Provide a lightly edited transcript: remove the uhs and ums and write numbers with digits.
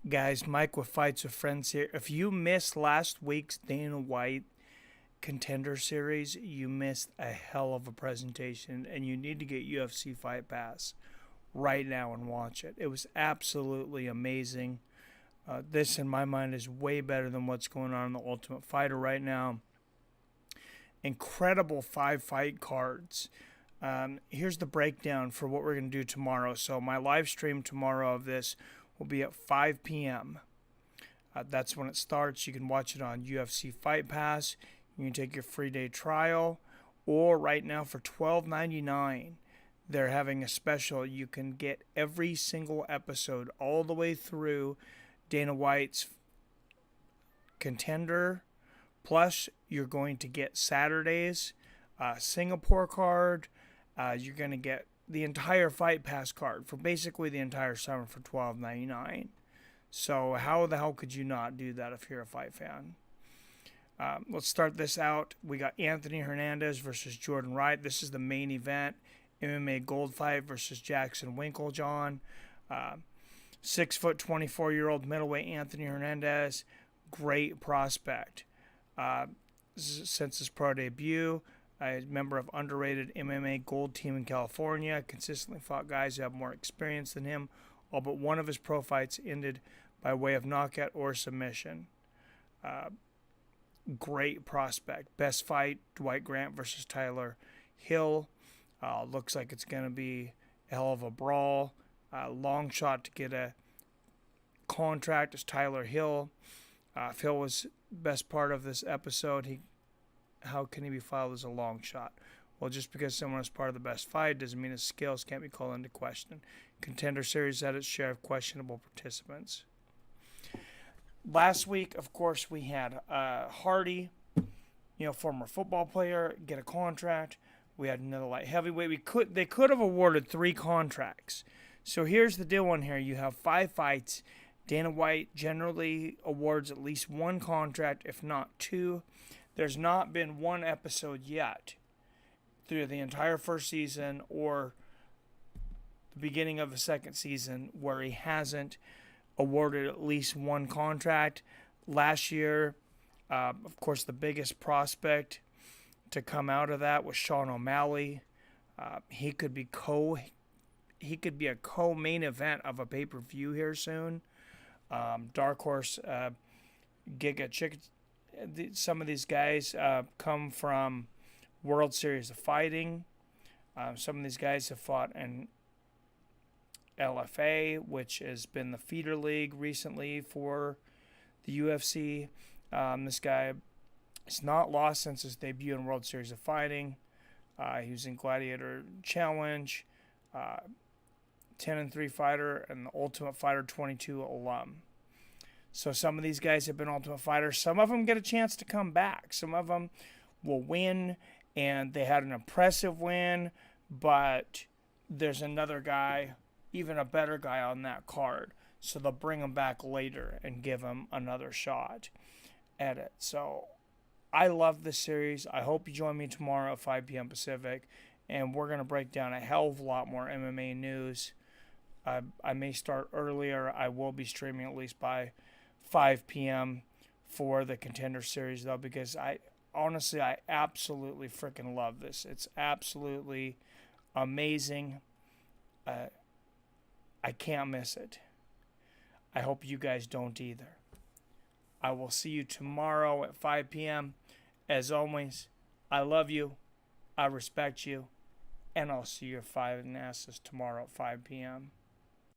Guys, Mike with Fights with Friends here. If you missed last week's Dana White Contender Series, you missed a hell of a presentation, and you need to get UFC Fight Pass right now and watch it. It was absolutely amazing. This, in my mind, is way better than what's going on in the Ultimate Fighter right now. Incredible 5 fight cards. Here's the breakdown for what we're going to do tomorrow. So my live stream tomorrow of this will be at 5 p.m. That's when it starts. You can watch it on UFC Fight Pass. You can take your free day trial. Or right now for $12.99, they're having a special. You can get every single episode all the way through Dana White's Contender. Plus, you're going to get Saturday's Singapore card. You're going to get the entire Fight Pass card for basically the entire summer for $12.99. So how the hell could you not do that if you're a fight fan? Let's start this out. We got Anthony Hernandez versus Jordan Wright. This is the main event. MMA Gold Fight versus Jackson Winklejohn. 6 foot 24-year-old middleweight Anthony Hernandez. Great prospect. Since his pro debut, a member of underrated MMA Gold Team in California, consistently fought guys who have more experience than him. All but one of his pro fights ended by way of knockout or submission. Great prospect. Best fight, Dwight Grant versus Tyler Hill. Looks like it's going to be a hell of a brawl. Long shot to get a contract is Tyler Hill. If Hill was best part of this episode, how can he be filed as a long shot? Well, just because someone is part of the best fight doesn't mean his skills can't be called into question. Contender Series had its share of questionable participants. Last week, of course, we had Hardy, former football player, get a contract. We had another light heavyweight. They could have awarded 3 contracts. So here's the deal on here. You have 5 fights. Dana White generally awards at least 1 contract, if not 2. There's not been 1 episode yet through the entire first season or the beginning of the second season where he hasn't awarded at least 1 contract. Last year, of course, the biggest prospect to come out of that was Sean O'Malley. He could be a co-main event of a pay-per-view here soon. Dark Horse, Giga Chick. Some of these guys come from World Series of Fighting. Some of these guys have fought in LFA, which has been the feeder league recently for the UFC. This guy has not lost since his debut in World Series of Fighting. He was in Gladiator Challenge, 10-3 fighter, and the Ultimate Fighter 22 alum. So some of these guys have been Ultimate Fighters. Some of them get a chance to come back. Some of them will win, and they had an impressive win, but there's another guy, even a better guy on that card. So they'll bring him back later and give him another shot at it. So I love this series. I hope you join me tomorrow at 5 p.m. Pacific, and we're going to break down a hell of a lot more MMA news. I may start earlier. I will be streaming at least by 5 p.m. for the Contender Series, though, because I absolutely freaking love this. It's absolutely amazing. I can't miss it. I hope you guys don't either. I will see you tomorrow at 5 p.m. As always, I love you, I respect you, and I'll see your fighting asses tomorrow at 5 p.m.